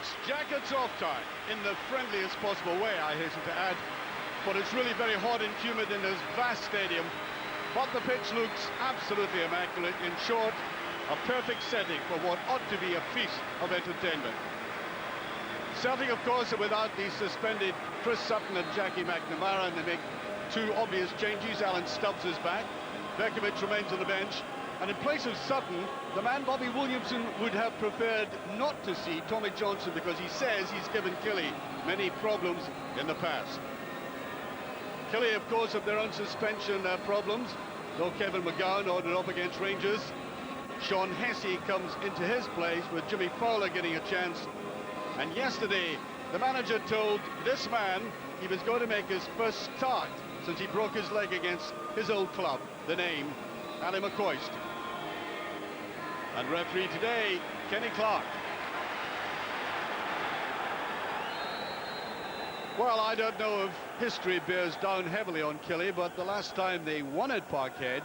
It's jackets off time, in the friendliest possible way, I hasten to add. But it's really very hot and humid in this vast stadium. But the pitch looks absolutely immaculate. In short, a perfect setting for what ought to be a feast of entertainment. Celtic, of course, are without the suspended Chris Sutton and Jackie McNamara, and they make two obvious changes. Alan Stubbs is back. Bekovic remains on the bench. And in place of Sutton, the man Bobby Williamson would have preferred not to see Tommy Johnston, because he says he's given Killie many problems in the past. Killie, of course, have their own suspension problems, though Kevin McGowan ordered off against Rangers. Sean Hesse comes into his place, with Jimmy Fowler getting a chance. And yesterday, the manager told this man he was going to make his first start since he broke his leg against his old club, the name Ali McCoist. And referee today, Kenny Clark. Well, I don't know if history bears down heavily on Killie, but the last time they won at Parkhead,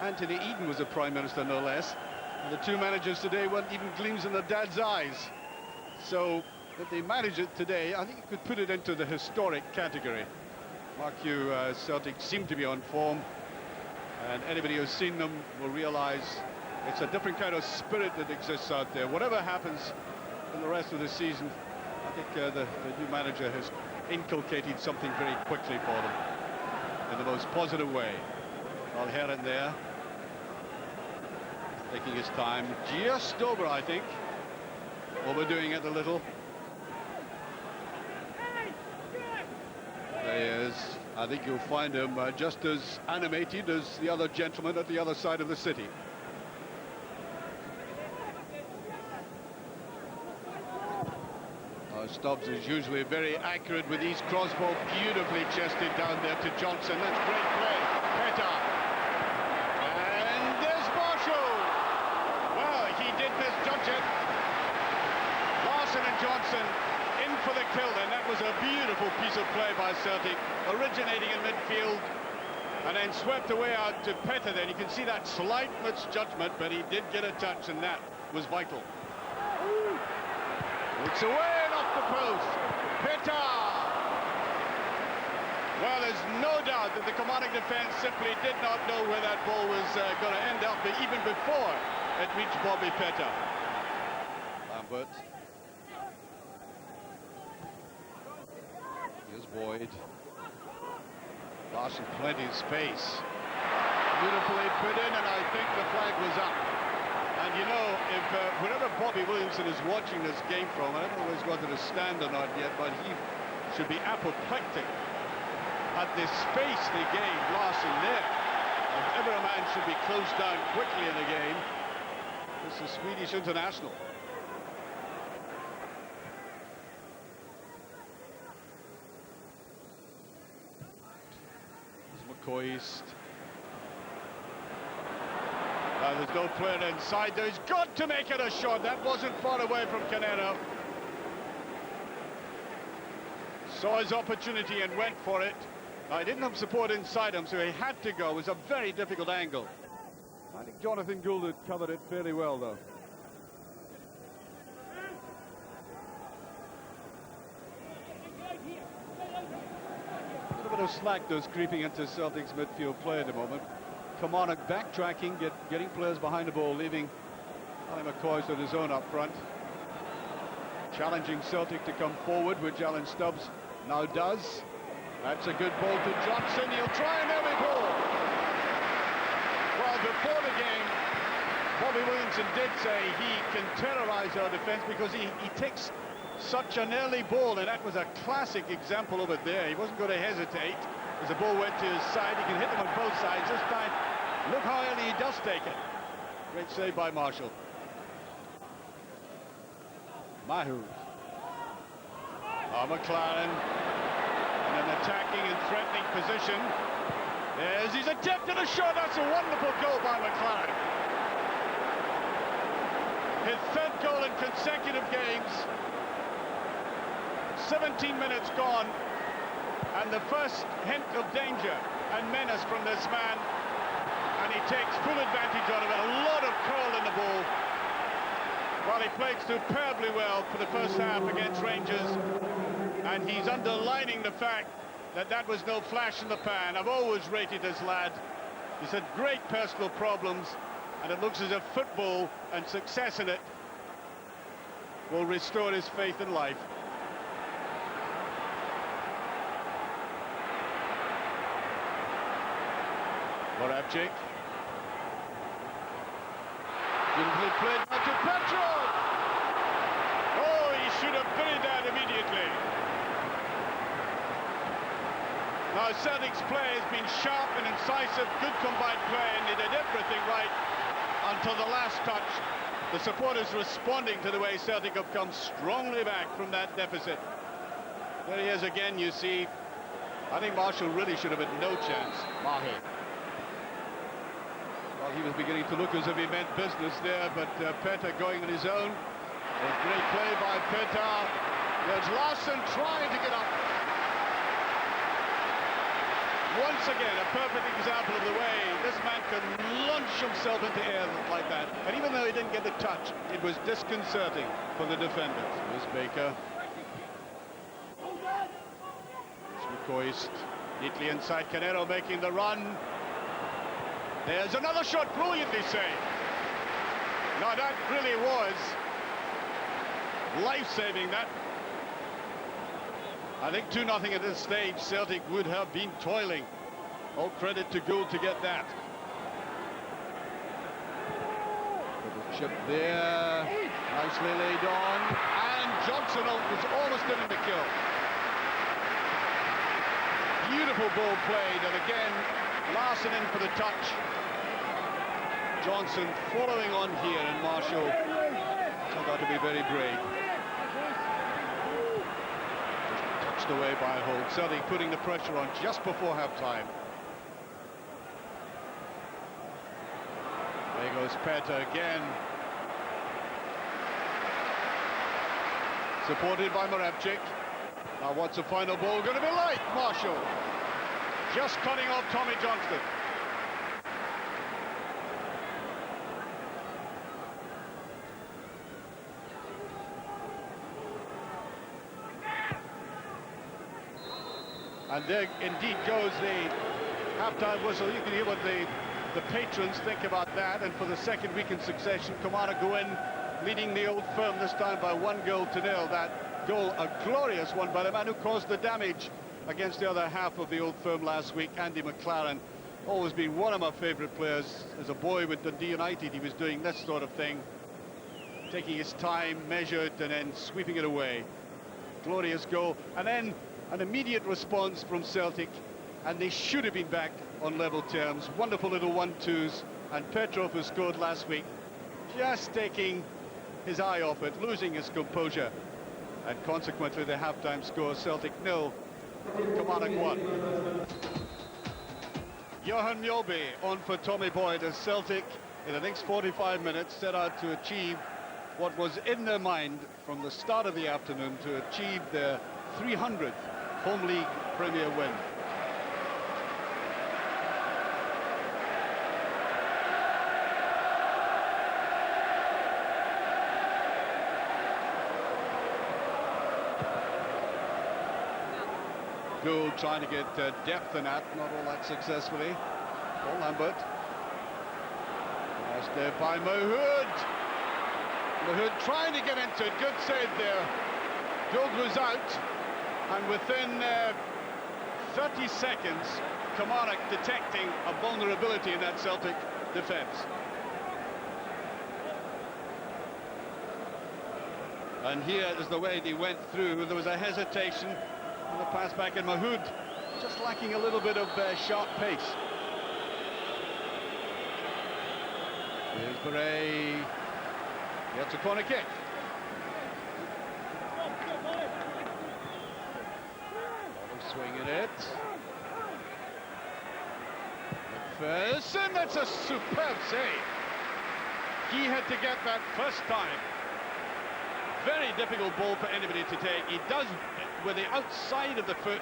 Anthony Eden was the Prime Minister, no less. And the two managers today weren't even gleams in their dad's eyes. So, if they manage it today, I think you could put it into the historic category. Mark you, Celtic seem to be on form, and anybody who's seen them will realise it's a different kind of spirit that exists out there. Whatever happens in the rest of the season, I think the new manager has inculcated something very quickly for them in the most positive way. Well, here and there, taking his time, just over, I think, overdoing it a little. There he is. I think you'll find him just as animated as the other gentleman at the other side of the city. Stubbs is usually very accurate with these crossball, beautifully chested down there to Johnston. That's great play. Petter. And there's Marshall. Well, he did misjudge it. Larson and Johnston in for the kill, and that was a beautiful piece of play by Celtic, originating in midfield and then swept away out to Petter. Then you can see that slight misjudgment, but he did get a touch, and that was vital. It's away and off the post. Petter. Well, there's no doubt that the Kilmarnock defence simply did not know where that ball was going to end up, but even before it reached Bobby Petter. Lambert. Here's Boyd. Larson, plenty of space. Beautifully put in, and I think the flag was up. And you know, if wherever Bobby Williamson is watching this game from, I don't know whether he's got to stand or not yet, but he should be apoplectic at the space they gave Larson there. If ever a man should be closed down quickly in a game, this is Swedish international. McCoist. There's no player inside there. He's got to make it a shot. That wasn't far away from Canero. Saw his opportunity and went for it. I didn't have support inside him, so he had to go. It was a very difficult angle. I think Jonathan Gould had covered it fairly well, though. A little bit of slackness creeping into Celtic's midfield play at the moment. Kilmarnock backtracking, getting players behind the ball, leaving Ali McCoist on his own up front. Challenging Celtic to come forward, which Alan Stubbs now does. That's a good ball to Johnston. He'll try an early ball. Well, before the game, Bobby Williamson did say he can terrorize our defense because he takes such an early ball, and that was a classic example of it there. He wasn't going to hesitate. As the ball went to his side, he can hit them on both sides. This time, look how early he does take it. Great save by Marshall. Mahu. McLaren. In an attacking and threatening position. There's his attempt at a shot. That's a wonderful goal by McLaren. His third goal in consecutive games. 17 minutes gone. And the first hint of danger and menace from this man, and he takes full advantage out of it. A lot of curl in the ball. Well, he played superbly well for the first half against Rangers, and he's underlining the fact that that was no flash in the pan. I've always rated this lad. He's had great personal problems, and it looks as if football and success in it will restore his faith in life. Morabchik. Beautifully played back to Petrov. Oh, he should have buried that immediately. Now, Celtic's play has been sharp and incisive, good combined play, and they did everything right until the last touch. The supporters responding to the way Celtic have come strongly back from that deficit. There he is again, you see. I think Marshall really should have had no chance. Mahe. Well, he was beginning to look as if he meant business there, but Petter going on his own. A great play by Petter. There's Larson trying to get up. Once again, a perfect example of the way this man can launch himself into air like that. And even though he didn't get the touch, it was disconcerting for the defenders. Here's Baker. Koist, neatly inside, Canero making the run. There's another shot, brilliantly saved. Now that really was life-saving, that. I think 2-0 at this stage, Celtic would have been toiling. All credit to Gould to get that. Little chip there, nicely laid on, and Johnston was almost in the kill. Beautiful ball played, and again, Larson in for the touch. Johnston following on here, and Marshall turned out to be very brave. Just touched away by Holt. Celtic putting the pressure on just before half-time. There goes Petter again. Supported by Morabchik. Now what's the final ball going to be like? Marshall just cutting off Tommy Johnston. And there indeed goes the half-time whistle. You can hear what the patrons think about that. And for the second week in succession, Kilmarnock go in leading the Old Firm this time by 1-0. That goal, a glorious one by the man who caused the damage against the other half of the Old Firm last week, Andy McLaren. Always been one of my favourite players. As a boy with Dundee United, he was doing this sort of thing, taking his time, measured, and then sweeping it away. Glorious goal. And then an immediate response from Celtic, and they should have been back on level terms. Wonderful little 1-2s, and Petrov, who scored last week, just taking his eye off it, losing his composure. And consequently, the half-time score, Celtic 0, Kilmarnock 1. Johan Mjolby on for Tommy Boyd as Celtic, in the next 45 minutes, set out to achieve what was in their mind from the start of the afternoon, to achieve their 300th home league Premier win. Gould trying to get depth in that, not all that successfully. Paul Lambert. Passed there by Mahood. Mahood trying to get into it. Good save there. Gould was out, and within 30 seconds, Kilmarnock detecting a vulnerability in that Celtic defence. And here is the way they went through. There was a hesitation. And the pass back in Mahood, just lacking a little bit of sharp pace. Here's Beret. Gets a corner kick. Swinging it. McPherson, that's a superb save. He had to get that first time. Very difficult ball for anybody to take. He does with the outside of the foot.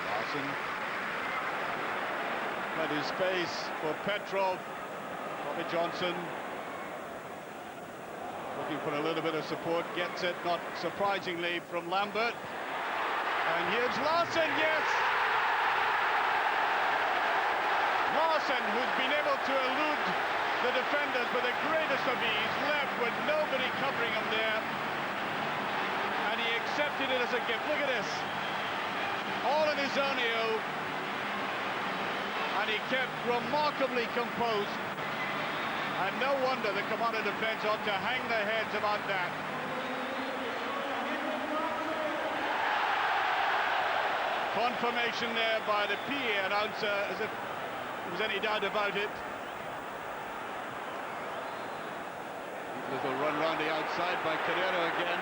Larson. Plenty of space for Petrov. Tommy Johnston. Looking for a little bit of support, gets it, not surprisingly, from Lambert. And here's Larson, yes! Larson, who's been able to elude the defenders with the greatest of ease, left with nobody covering him there. And he accepted it as a gift. Look at this. All in his own AO. And he kept remarkably composed. And no wonder the Kilmarnock defence ought to hang their heads about that. Confirmation there by the PA announcer, as if there was any doubt about it. Little run round the outside by Carrera again.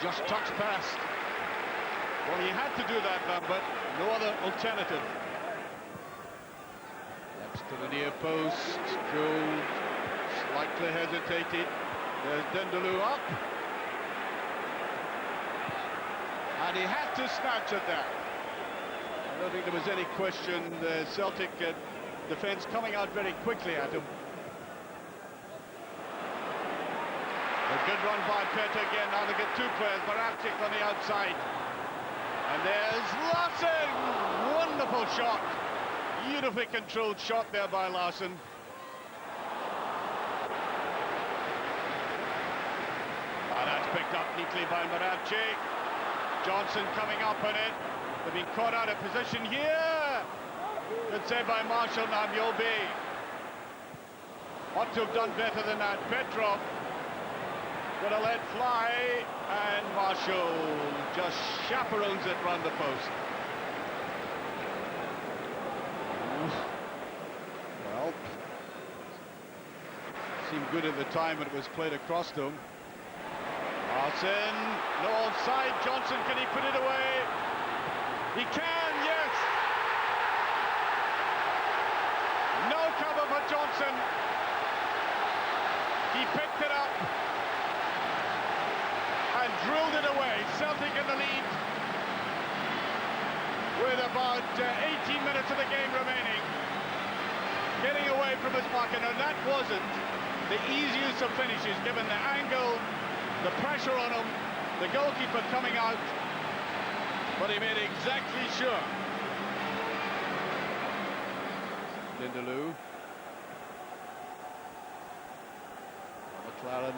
Just touched past. Well, he had to do that, Lambert. No other alternative. To the near post, Gould slightly hesitated. There's Dendeloo up. And he had to snatch at that. I don't think there was any question. The Celtic defence coming out very quickly at him. A good run by Petr again. Now they get two players, Barabchik on the outside. And there's Larson! Wonderful shot. Beautifully controlled shot there by Larson. And that's picked up neatly by Barabchik. Johnston coming up on it. They've been caught out of position here. Good save by Marshall. Now Mjolby ought to have done better than that. Petrov would have let fly, and Marshall just chaperones it round the post. Well, seemed good at the time when it was played across to him. Larson, no offside. Johnston, can he put it away? He can, yes! No cover for Johnston. He picked it up and drilled it away. Celtic in the lead with about 18 minutes of the game remaining. Getting away from his pocket, and that wasn't the easiest of finishes, given the angle, the pressure on him, the goalkeeper coming out, but he made exactly sure. Dendeloo. McLaren.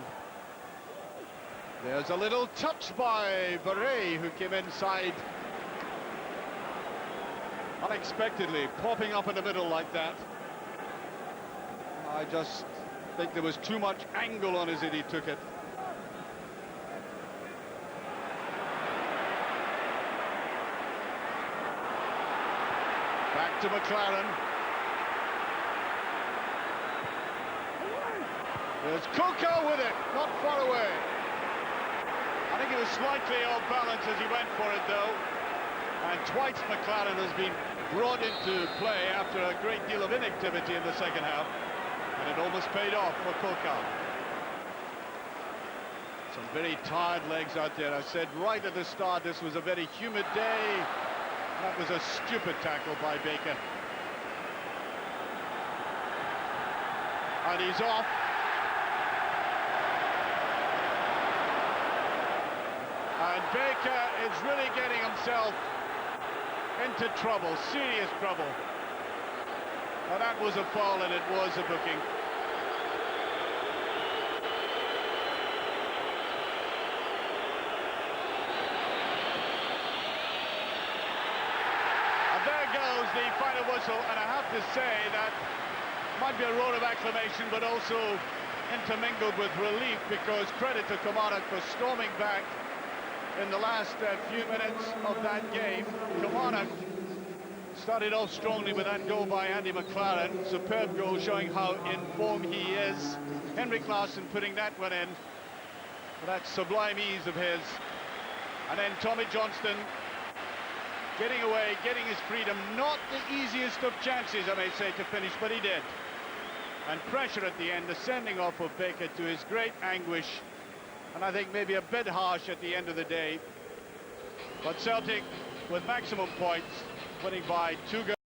There's a little touch by Barret, who came inside unexpectedly, popping up in the middle like that. I just think there was too much angle on as he took it. Back to McLaren. There's Coco with it, not far away. I think he was slightly off balance as he went for it, though. And twice McLaren has been brought into play after a great deal of inactivity in the second half. And it almost paid off for Coco. Some very tired legs out there. I said right at the start this was a very humid day. That was a stupid tackle by Baker. And he's off. And Baker is really getting himself into trouble, serious trouble. Now that was a foul, and it was a booking. And there goes the final whistle, and I have to say that might be a roar of acclamation, but also intermingled with relief, because credit to Kilmarnock for storming back in the last few minutes of that game. Kilmarnock started off strongly with that goal by Andy McLaren. Superb goal, showing how in form he is. Henrik Larsson putting that one in for that sublime ease of his. And then Tommy Johnston getting away, getting his freedom. Not the easiest of chances, I may say, to finish, but he did. And pressure at the end, the sending off of Baker to his great anguish. And I think maybe a bit harsh at the end of the day. But Celtic with maximum points, winning by 2 goals.